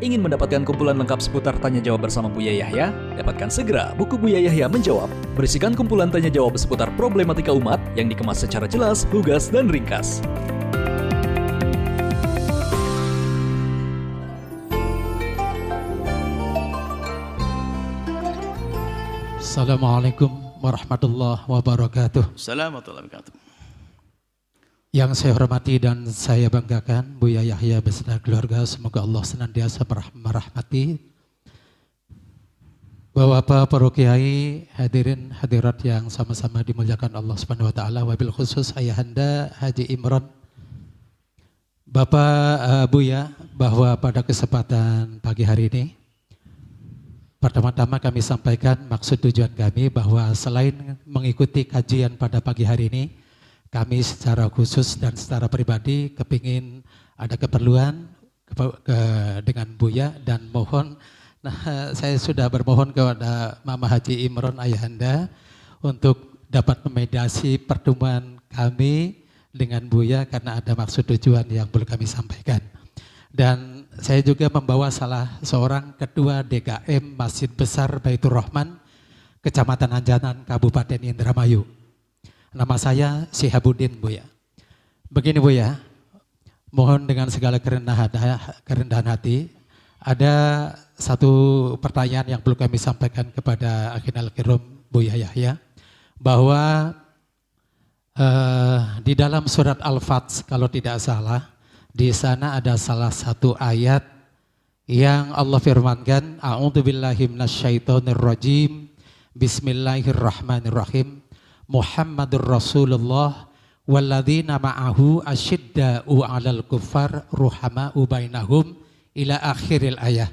Ingin mendapatkan kumpulan lengkap seputar Tanya Jawab bersama Buya Yahya? Dapatkan segera buku Buya Yahya Menjawab, berisikan kumpulan tanya jawab seputar problematika umat yang dikemas secara jelas, lugas, dan ringkas. Assalamualaikum warahmatullahi wabarakatuh. Assalamualaikum warahmatullahi wabarakatuh. Yang saya hormati dan saya banggakan Buya Yahya beserta keluarga, semoga Allah senantiasa merahmati Bapak, para kiai, hadirin hadirat yang sama-sama dimuliakan Allah Subhanahu wa taala, wabil khusus Ayahanda Haji Imron. Bapak Buya, bahwa pada kesempatan pagi hari ini pertama-tama kami sampaikan maksud tujuan kami bahwa selain mengikuti kajian pada pagi hari ini, kami secara khusus dan secara pribadi kepingin ada keperluan dengan Buya dan mohon, saya sudah bermohon kepada Mama Haji Imron Ayahanda untuk dapat memediasi pertemuan kami dengan Buya karena ada maksud tujuan yang perlu kami sampaikan. Dan saya juga membawa salah seorang ketua DKM Masjid Besar Baitur Rahman, Kecamatan Anjanan, Kabupaten Indramayu. Nama saya Syihabuddin, Buya. Begini Buya, mohon dengan segala kerendahan hati, ada satu pertanyaan yang perlu kami sampaikan kepada Akhinal Kiram Buya Yahya, bahwa di dalam surat Al-Fats kalau tidak salah, di sana ada salah satu ayat yang Allah firmankan, A'udzubillahi minasyaitonirrajim, Bismillahirrahmanirrahim, Muhammadur Rasulullah walladzina ma'ahu asyidda'u 'alal kuffar ruhama'u bainahum ila akhiril ayah.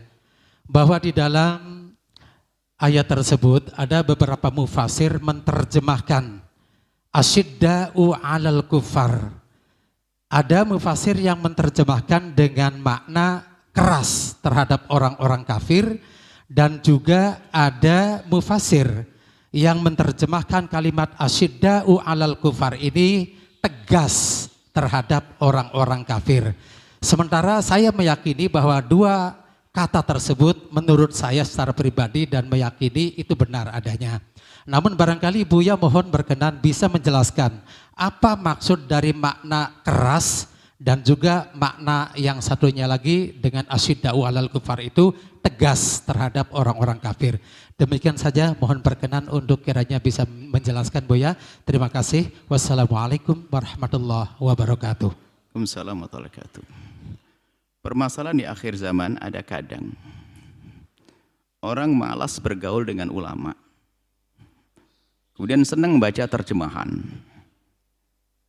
Bahwa di dalam ayat tersebut ada beberapa mufasir menerjemahkan asyidda'u 'alal kuffar. Ada mufasir yang menerjemahkan dengan makna keras terhadap orang-orang kafir, dan juga ada mufasir yang menerjemahkan kalimat asyidda'u 'alal kufar ini tegas terhadap orang-orang kafir. Sementara saya meyakini bahwa dua kata tersebut menurut saya secara pribadi dan meyakini itu benar adanya. Namun barangkali Buya mohon berkenan bisa menjelaskan apa maksud dari makna keras dan juga makna yang satunya lagi dengan asyidda'u 'alal kufar itu tegas terhadap orang-orang kafir. Demikian saja, mohon berkenan untuk kiranya bisa menjelaskan Buya. Terima kasih. Wassalamualaikum warahmatullahi wabarakatuh. Waalaikumsalam warahmatullahi wabarakatuh. Permasalahan di akhir zaman ada kadang orang malas bergaul dengan ulama, kemudian senang baca terjemahan.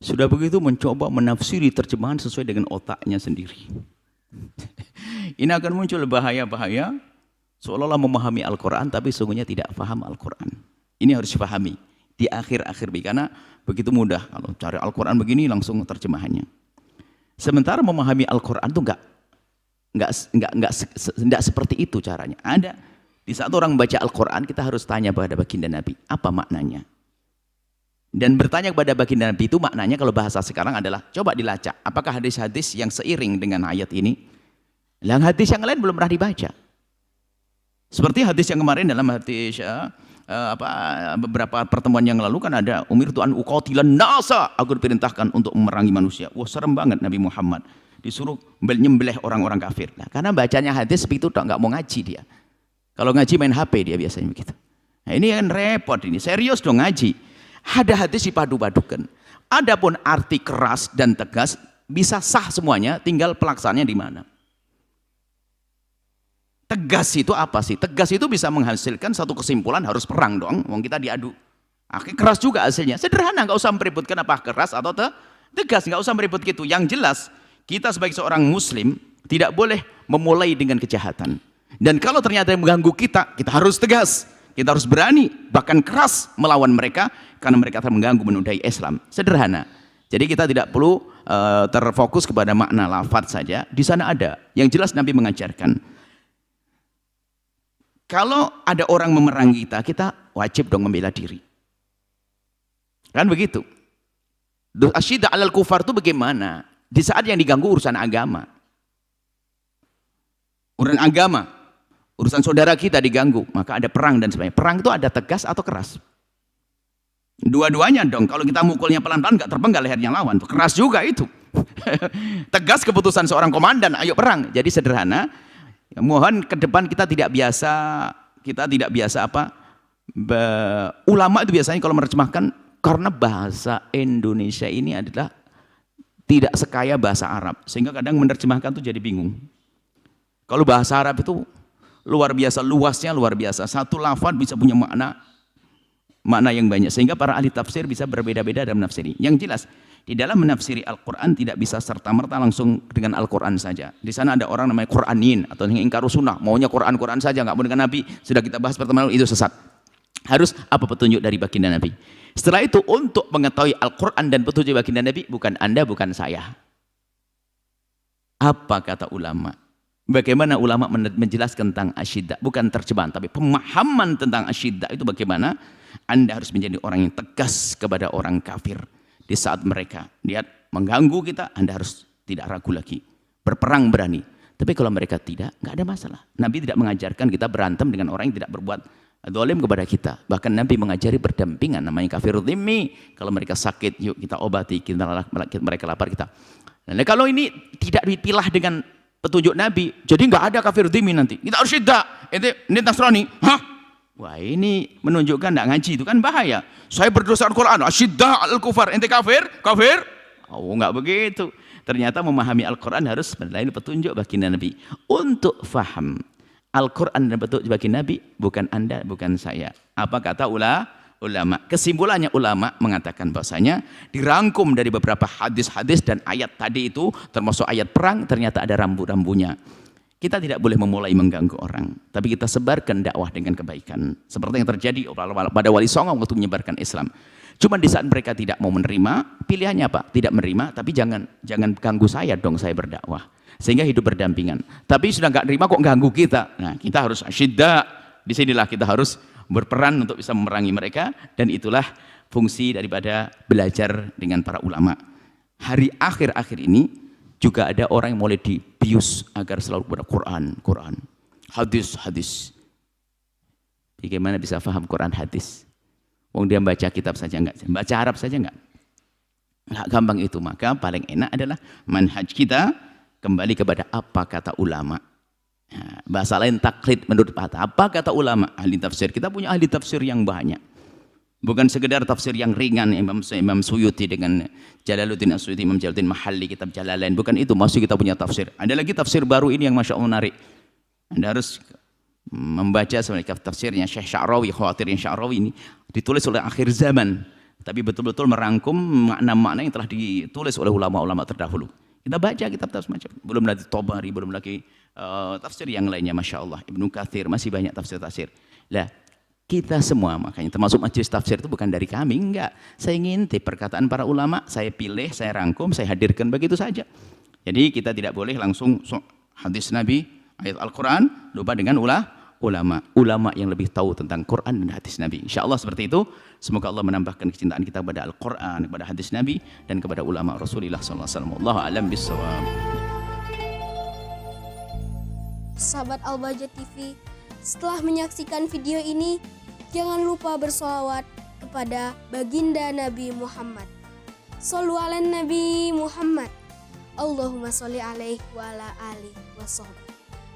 Sudah begitu mencoba menafsiri terjemahan sesuai dengan otaknya sendiri. Ini akan muncul bahaya-bahaya, seolah-olah memahami Al-Quran tapi sungguhnya tidak paham Al-Quran. Ini harus dipahami di akhir-akhir, karena begitu mudah kalau cari Al-Quran begini langsung terjemahannya. Sementara memahami Al-Quran itu enggak seperti itu caranya. Ada di saat orang membaca Al-Quran, kita harus tanya pada baginda Nabi, apa maknanya? Dan bertanya kepada baginda Nabi itu maknanya kalau bahasa sekarang adalah coba dilacak, apakah hadis-hadis yang seiring dengan ayat ini? Yang hadis yang lain belum pernah dibaca. Seperti hadis yang kemarin dalam hadis beberapa pertemuan yang lalu kan ada umirtu an uqatilan nasa, aku diperintahkan untuk memerangi manusia. Wah, serem banget Nabi Muhammad disuruh nyembelih orang-orang kafir. Nah, karena bacanya hadis begitu nggak mau ngaji dia. Kalau ngaji main HP dia biasanya begitu. Nah, ini kan repot ini. Serius dong ngaji. Ada hadis dipadu-padukan. Adapun arti keras dan tegas bisa sah semuanya, tinggal pelaksanaannya di mana. Tegas itu apa sih? Tegas itu bisa menghasilkan satu kesimpulan harus perang dong. Wong kita diadu. Akhirnya keras juga hasilnya. Sederhana, nggak usah meributkan apa keras atau tegas, nggak usah meribut gitu. Yang jelas kita sebagai seorang Muslim tidak boleh memulai dengan kejahatan. Dan kalau ternyata yang mengganggu kita, kita harus tegas. Kita harus berani, bahkan keras melawan mereka karena mereka akan mengganggu, menodai Islam. Sederhana. Jadi kita tidak perlu terfokus kepada makna lafaz saja. Di sana ada. Yang jelas Nabi mengajarkan. Kalau ada orang memerangi kita, kita wajib dong membela diri. Kan begitu. Asyidda 'alal kufar itu bagaimana? Di saat yang diganggu urusan agama. urusan agama, urusan saudara kita diganggu, maka ada perang dan sebagainya. Perang itu ada tegas atau keras? Dua-duanya dong. Kalau kita mukulnya pelan-pelan gak terpenggal lehernya lawan, keras juga itu. Tegas keputusan seorang komandan, ayo perang. Jadi sederhana. Ya, mohon ke depan kita tidak biasa apa? Ulama itu biasanya kalau menerjemahkan, karena bahasa Indonesia ini adalah tidak sekaya bahasa Arab, sehingga kadang menerjemahkan itu jadi bingung. Kalau bahasa Arab itu luar biasa luasnya, luar biasa. Satu lafaz bisa punya makna yang banyak, sehingga para ahli tafsir bisa berbeda-beda dalam menafsiri. Yang jelas, di dalam menafsiri Al-Quran tidak bisa serta-merta langsung dengan Al-Quran saja. Di sana ada orang namanya Quranin atau yang ingkar sunnah, maunya Quran saja, nggak mau dengan Nabi. Sudah kita bahas pertama itu sesat. Harus apa petunjuk dari baginda Nabi. Setelah itu untuk mengetahui Al-Quran dan petunjuk baginda Nabi, bukan Anda, bukan saya. Apa kata ulama? Bagaimana ulama menjelaskan tentang asyiddah, bukan terjemahan tapi pemahaman tentang asyiddah itu bagaimana? Anda harus menjadi orang yang tegas kepada orang kafir. Di saat mereka lihat mengganggu kita, Anda harus tidak ragu lagi, berperang berani. Tapi kalau mereka tidak, nggak ada masalah. Nabi tidak mengajarkan kita berantem dengan orang yang tidak berbuat zalim kepada kita. Bahkan Nabi mengajari berdampingan, namanya kafir dhimmi. Kalau mereka sakit, yuk kita obati, mereka lapar kita. Nah, kalau ini tidak dipilah dengan petunjuk Nabi, jadi nggak ada kafir dhimmi nanti. Kita harus syiddah, ini Nasrani. Hah? Wah, ini menunjukkan tidak ngaji, itu kan bahaya. Saya berdosa Al-Quran, asyiddah al-kufar, ente kafir? Oh, nggak begitu. Ternyata memahami Al-Quran harus melalui petunjuk baginda Nabi. Untuk faham Al-Quran dan petunjuk baginda Nabi, bukan Anda, bukan saya. Apa kata ulama? Kesimpulannya ulama mengatakan bahwasanya dirangkum dari beberapa hadis-hadis dan ayat tadi itu, termasuk ayat perang, ternyata ada rambu-rambunya. Kita tidak boleh memulai mengganggu orang, tapi kita sebarkan dakwah dengan kebaikan. Seperti yang terjadi pada Wali Songo waktu menyebarkan Islam. Cuma di saat mereka tidak mau menerima, pilihannya apa? Tidak menerima, tapi jangan ganggu saya dong, saya berdakwah. Sehingga hidup berdampingan. Tapi sudah nggak terima kok ganggu kita. Nah, kita harus asyiddah. Disinilah kita harus berperan untuk bisa memerangi mereka, dan itulah fungsi daripada belajar dengan para ulama. Hari akhir-akhir ini juga ada orang yang mulai dibius agar selalu kepada Quran, hadis. Bagaimana bisa paham Quran hadis? Wong dia baca kitab saja enggak, baca Arab saja enggak gampang itu. Maka paling enak adalah manhaj kita kembali kepada apa kata ulama. Nah, bahasa lain taklid menurut apa kata ulama, ahli tafsir. Kita punya ahli tafsir yang banyak. Bukan sekedar tafsir yang ringan Imam Suyuti dengan Jalaluddin As-Suyuti, Imam Jalaluddin Mahalli, kitab Jalalain. Bukan itu, masih kita punya tafsir. Ada lagi tafsir baru ini yang Masya Allah menarik. Anda harus membaca sebenarnya tafsirnya Syekh Sya'rawi, Khawatirnya Sya'rawi ini ditulis oleh akhir zaman. Tapi betul-betul merangkum makna-makna yang telah ditulis oleh ulama-ulama terdahulu. Kita baca kitab tafsir macam. Belum lagi Tobari, belum lagi tafsir yang lainnya Masya Allah. Ibnu Katsir, masih banyak tafsir-tafsir. Lah, kita semua, makanya termasuk majelis tafsir itu bukan dari kami, enggak. Saya ngintip perkataan para ulama, saya pilih, saya rangkum, saya hadirkan begitu saja. Jadi kita tidak boleh langsung hadis Nabi, ayat Al-Quran, lupa dengan ulama yang lebih tahu tentang Quran dan hadis Nabi. Insya Allah seperti itu. Semoga Allah menambahkan kecintaan kita kepada Al-Quran, kepada hadis Nabi, dan kepada ulama Rasulullah SAW. Allahu a'lam bishawab. Sahabat Al-Bahjah TV, setelah menyaksikan video ini, jangan lupa bersolawat kepada baginda Nabi Muhammad. Shollu ala Nabi Muhammad. Allahumma sholli alaihi wa ala alihi wa sahbihi.